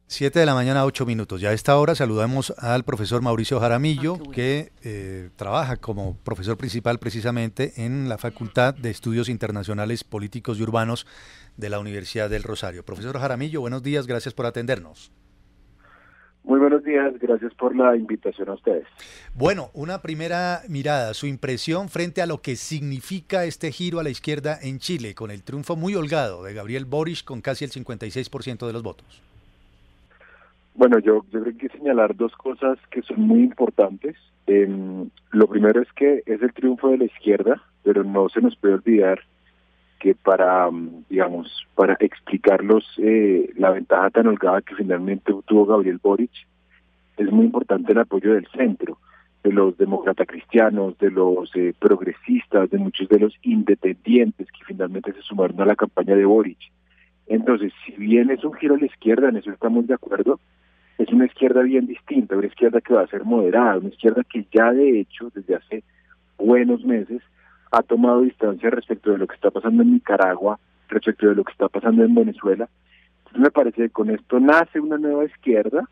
7 de la mañana, 8 minutos. Ya a esta hora saludamos al profesor Mauricio Jaramillo, Qué bueno. que trabaja como profesor principal precisamente en la Facultad de Estudios Internacionales Políticos y Urbanos de la Universidad del Rosario. Profesor Jaramillo, buenos días, gracias por atendernos. Muy buenos días, gracias por la invitación a ustedes. Bueno, una primera mirada, su impresión frente a lo que significa este giro a la izquierda en Chile, con el triunfo muy holgado de Gabriel Boric con casi el 56% de los votos. Bueno, yo creo que hay que señalar dos cosas que son muy importantes. Lo primero es que es el triunfo de la izquierda, pero no se nos puede olvidar que para explicarlos la ventaja tan holgada que finalmente tuvo Gabriel Boric, es muy importante el apoyo del centro, de los demócratas cristianos, de los progresistas, de muchos de los independientes que finalmente se sumaron a la campaña de Boric. Entonces, si bien es un giro a la izquierda, en eso estamos de acuerdo, es una izquierda bien distinta, una izquierda que va a ser moderada, una izquierda que ya de hecho, desde hace buenos meses, ha tomado distancia respecto de lo que está pasando en Nicaragua, respecto de lo que está pasando en Venezuela. Entonces me parece que con esto nace una nueva izquierda,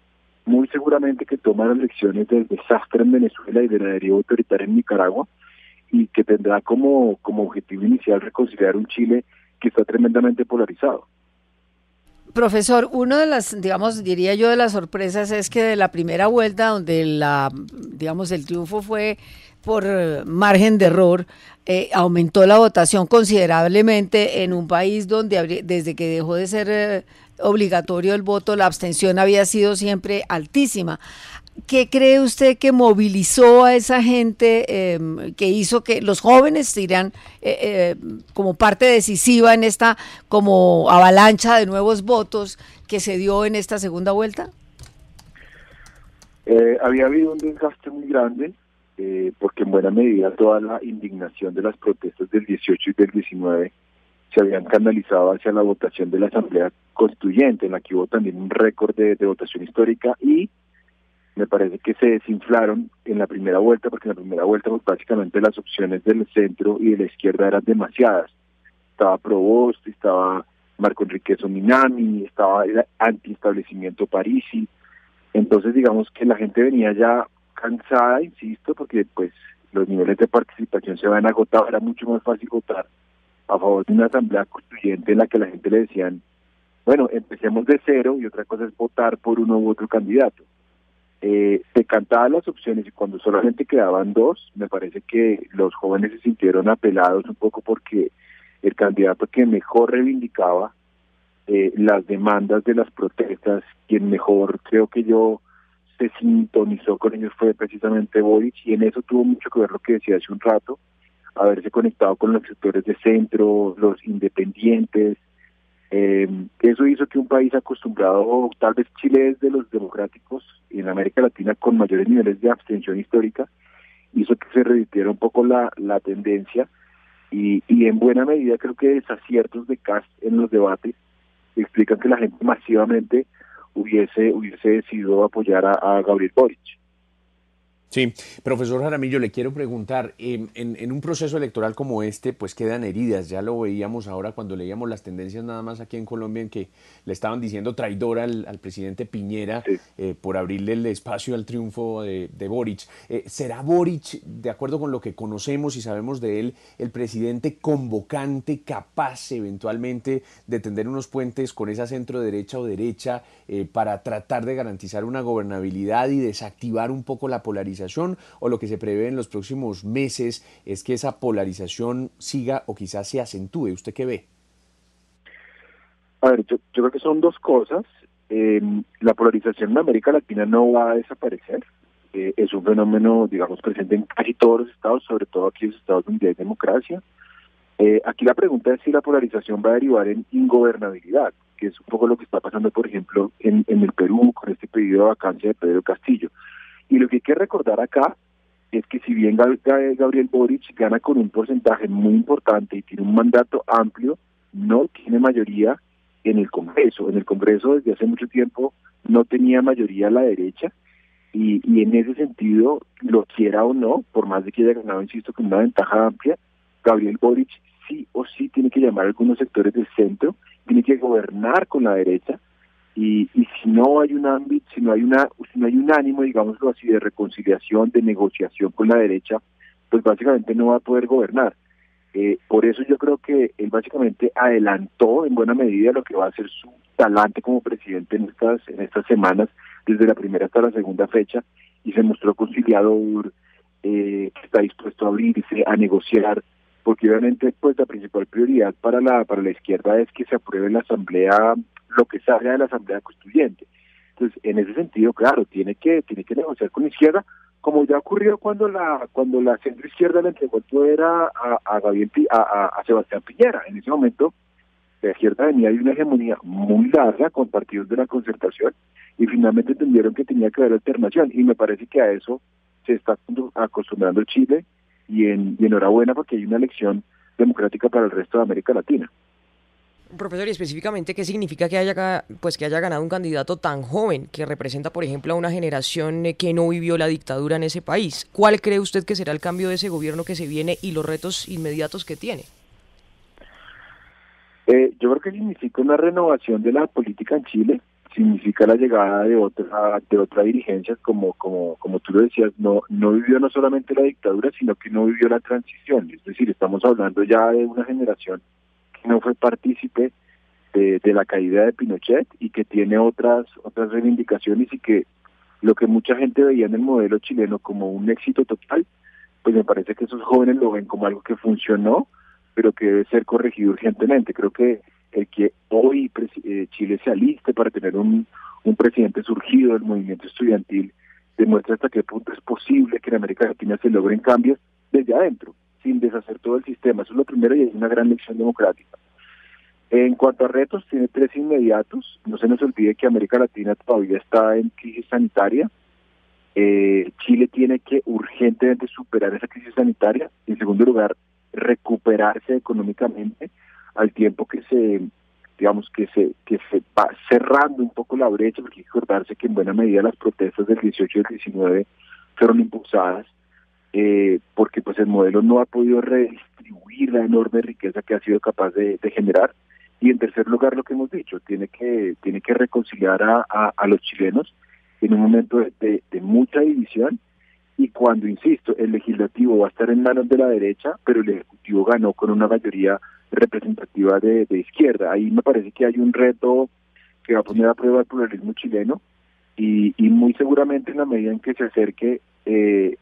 muy seguramente que toma las lecciones del desastre en Venezuela y de la deriva autoritaria en Nicaragua, y que tendrá como objetivo inicial reconciliar un Chile que está tremendamente polarizado. Profesor, una de las, digamos, diría yo, de las sorpresas es que de la primera vuelta, donde digamos, el triunfo fue por margen de error, aumentó la votación considerablemente en un país donde desde que dejó de ser obligatorio el voto, la abstención había sido siempre altísima. ¿Qué cree usted que movilizó a esa gente, que hizo que los jóvenes serían como parte decisiva en esta como avalancha de nuevos votos que se dio en esta segunda vuelta? Había habido un desgaste muy grande, porque en buena medida toda la indignación de las protestas del 18 y del 19 se habían canalizado hacia la votación de la Asamblea Constituyente, en la que hubo también un récord de votación histórica, y me parece que se desinflaron en la primera vuelta, porque en la primera vuelta pues, básicamente las opciones del centro y de la izquierda eran demasiadas. Estaba Provost, estaba Marco Enrique Minami, estaba el antiestablecimiento Parisi. Entonces digamos que la gente venía ya cansada, insisto, porque pues los niveles de participación se van agotando. Era mucho más fácil votar a favor de una asamblea constituyente en la que la gente le decían, bueno, empecemos de cero, y otra cosa es votar por uno u otro candidato. Se cantaban las opciones, y cuando solamente quedaban dos, me parece que los jóvenes se sintieron apelados un poco porque el candidato que mejor reivindicaba las demandas de las protestas, quien mejor, creo que yo, se sintonizó con ellos fue precisamente Boric, y en eso tuvo mucho que ver lo que decía hace un rato, haberse conectado con los sectores de centro, los independientes. Eso hizo que un país acostumbrado, tal vez Chile es de los democráticos en América Latina con mayores niveles de abstención histórica, hizo que se revirtiera un poco la tendencia, y en buena medida creo que desaciertos de Kast en los debates explican que la gente masivamente hubiese decidido apoyar a Gabriel Boric. Sí, profesor Jaramillo, le quiero preguntar, en un proceso electoral como este, pues quedan heridas, ya lo veíamos ahora cuando leíamos las tendencias nada más aquí en Colombia, en que le estaban diciendo traidor al presidente Piñera, Sí. por abrirle el espacio al triunfo de Boric. ¿Será Boric, de acuerdo con lo que conocemos y sabemos de él, el presidente convocante capaz eventualmente de tender unos puentes con esa centro derecha o derecha para tratar de garantizar una gobernabilidad y desactivar un poco la polarización? ¿O lo que se prevé en los próximos meses es que esa polarización siga o quizás se acentúe? ¿Usted qué ve? A ver, yo creo que son dos cosas. La polarización en América Latina no va a desaparecer. Es un fenómeno, digamos, presente en casi todos los estados, sobre todo aquí en los estados donde hay democracia. Aquí la pregunta es si la polarización va a derivar en ingobernabilidad, que es un poco lo que está pasando, por ejemplo, en el Perú con este pedido de vacancia de Pedro Castillo. Y lo que hay que recordar acá es que si bien Gabriel Boric gana con un porcentaje muy importante y tiene un mandato amplio, no tiene mayoría en el Congreso. En el Congreso desde hace mucho tiempo no tenía mayoría a la derecha, y en ese sentido, lo quiera o no, por más de que haya ganado, insisto, con una ventaja amplia, Gabriel Boric sí o sí tiene que llamar a algunos sectores del centro, tiene que gobernar con la derecha, y si no hay un ámbito, si no hay un ánimo, digámoslo así, de reconciliación, de negociación con la derecha, pues básicamente no va a poder gobernar. Por eso yo creo que él básicamente adelantó en buena medida lo que va a ser su talante como presidente en estas semanas, desde la primera hasta la segunda fecha, y se mostró conciliador, que está dispuesto a abrirse, a negociar, porque obviamente pues la principal prioridad para la izquierda es que se apruebe en la asamblea lo que salga de la asamblea constituyente. Entonces, en ese sentido, claro, tiene que negociar con la izquierda, como ya ocurrió cuando la centro izquierda le entregó el poder a Sebastián Piñera. En ese momento la izquierda venía de una hegemonía muy larga con partidos de la Concertación y finalmente entendieron que tenía que haber alternación, y me parece que a eso se está acostumbrando Chile, y enhorabuena, porque hay una elección democrática para el resto de América Latina. Profesor, y específicamente, ¿qué significa que haya ganado un candidato tan joven, que representa, por ejemplo, a una generación que no vivió la dictadura en ese país? ¿Cuál cree usted que será el cambio de ese gobierno que se viene y los retos inmediatos que tiene? Yo creo que significa una renovación de la política en Chile, significa la llegada de otra dirigencia, como tú lo decías, no vivió no solamente la dictadura, sino que no vivió la transición. Es decir, estamos hablando ya de una generación que no fue partícipe de la caída de Pinochet y que tiene otras reivindicaciones, y que lo que mucha gente veía en el modelo chileno como un éxito total, pues me parece que esos jóvenes lo ven como algo que funcionó, pero que debe ser corregido urgentemente. Creo que el que hoy Chile se aliste para tener un presidente surgido del movimiento estudiantil demuestra hasta qué punto es posible que en América Latina se logren cambios desde adentro, sin deshacer todo el sistema. Eso es lo primero, y es una gran lección democrática. En cuanto a retos, tiene 3 inmediatos. No se nos olvide que América Latina todavía está en crisis sanitaria. Chile tiene que urgentemente superar esa crisis sanitaria. En segundo lugar, recuperarse económicamente, al tiempo que se va cerrando un poco la brecha, porque hay que acordarse que en buena medida las protestas del 18 y del 19 fueron impulsadas porque pues el modelo no ha podido redistribuir la enorme riqueza que ha sido capaz de generar. Y en tercer lugar, lo que hemos dicho, tiene que reconciliar a los chilenos en un momento de mucha división, y cuando, insisto, el legislativo va a estar en manos de la derecha, pero el ejecutivo ganó con una mayoría representativa de izquierda. Ahí me parece que hay un reto que va a poner a prueba el pluralismo chileno, y muy seguramente en la medida en que se acerque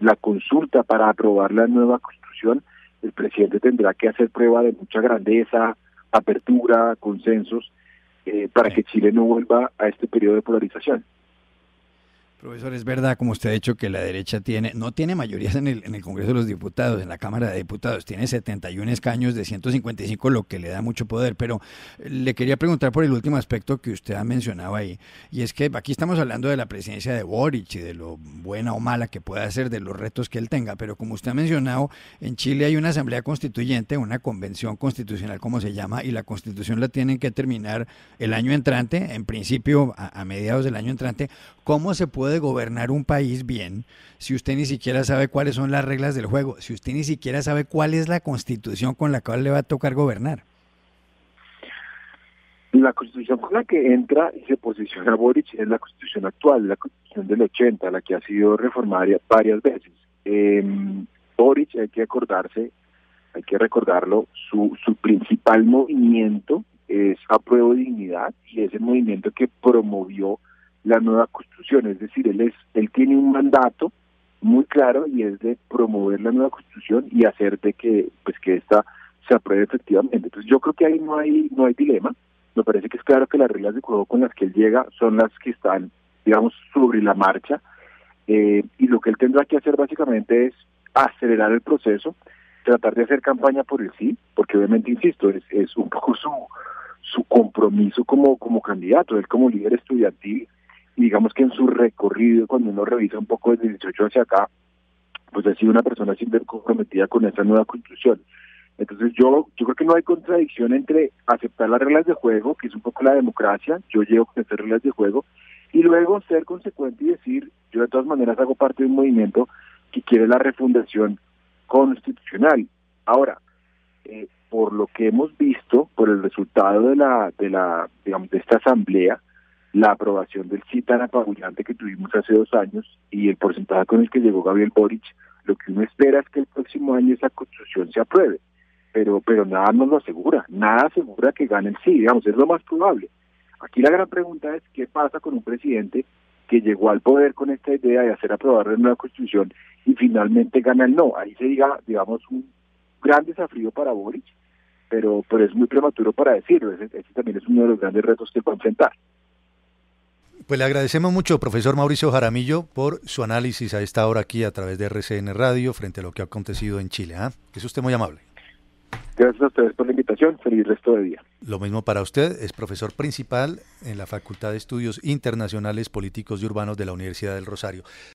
la consulta para aprobar la nueva constitución, el presidente tendrá que hacer prueba de mucha grandeza, apertura, consensos, para que Chile no vuelva a este periodo de polarización. Profesor, es verdad, como usted ha dicho, que la derecha no tiene mayorías en el Congreso de los Diputados, en la Cámara de Diputados, tiene 71 escaños de 155, lo que le da mucho poder, pero le quería preguntar por el último aspecto que usted ha mencionado ahí, y es que aquí estamos hablando de la presidencia de Boric y de lo buena o mala que pueda ser, de los retos que él tenga, pero como usted ha mencionado, en Chile hay una asamblea constituyente, una convención constitucional como se llama, y la constitución la tienen que terminar el año entrante, en principio a mediados del año entrante. ¿Cómo se puede gobernar un país bien si usted ni siquiera sabe cuáles son las reglas del juego, si usted ni siquiera sabe cuál es la constitución con la cual le va a tocar gobernar? La constitución con la que entra y se posiciona Boric es la constitución actual, la constitución del 80, la que ha sido reformada varias veces. Boric, hay que recordarlo, su principal movimiento es Apruebo Dignidad, y es el movimiento que promovió la nueva constitución. Es decir, él tiene un mandato muy claro, y es de promover la nueva constitución y hacer de que esta se apruebe efectivamente. Entonces yo creo que ahí no hay dilema. Me parece que es claro que las reglas de juego con las que él llega son las que están, digamos, sobre la marcha, y lo que él tendrá que hacer básicamente es acelerar el proceso, tratar de hacer campaña por el sí, porque obviamente, insisto, es un poco su compromiso como candidato, él como líder estudiantil. Y digamos que en su recorrido, cuando uno revisa un poco desde el 18 hacia acá, pues ha sido una persona siempre comprometida con esta nueva constitución. Entonces yo creo que no hay contradicción entre aceptar las reglas de juego, que es un poco la democracia, yo llevo con estas reglas de juego, y luego ser consecuente y decir, yo de todas maneras hago parte de un movimiento que quiere la refundación constitucional. Ahora, por lo que hemos visto, por el resultado de esta asamblea, la aprobación del sí tan apabullante que tuvimos hace 2 años y el porcentaje con el que llegó Gabriel Boric, lo que uno espera es que el próximo año esa construcción se apruebe, pero nada nos lo asegura, nada asegura que gane el sí, digamos, es lo más probable. Aquí la gran pregunta es qué pasa con un presidente que llegó al poder con esta idea de hacer aprobar la nueva constitución y finalmente gana el no. Ahí se diga, digamos, un gran desafío para Boric, pero es muy prematuro para decirlo. Ese también es uno de los grandes retos que va a enfrentar. Pues le agradecemos mucho, profesor Mauricio Jaramillo, por su análisis a esta hora aquí a través de RCN Radio frente a lo que ha acontecido en Chile. Es usted muy amable. Gracias a ustedes por la invitación. Feliz resto de día. Lo mismo para usted. Es profesor principal en la Facultad de Estudios Internacionales Políticos y Urbanos de la Universidad del Rosario.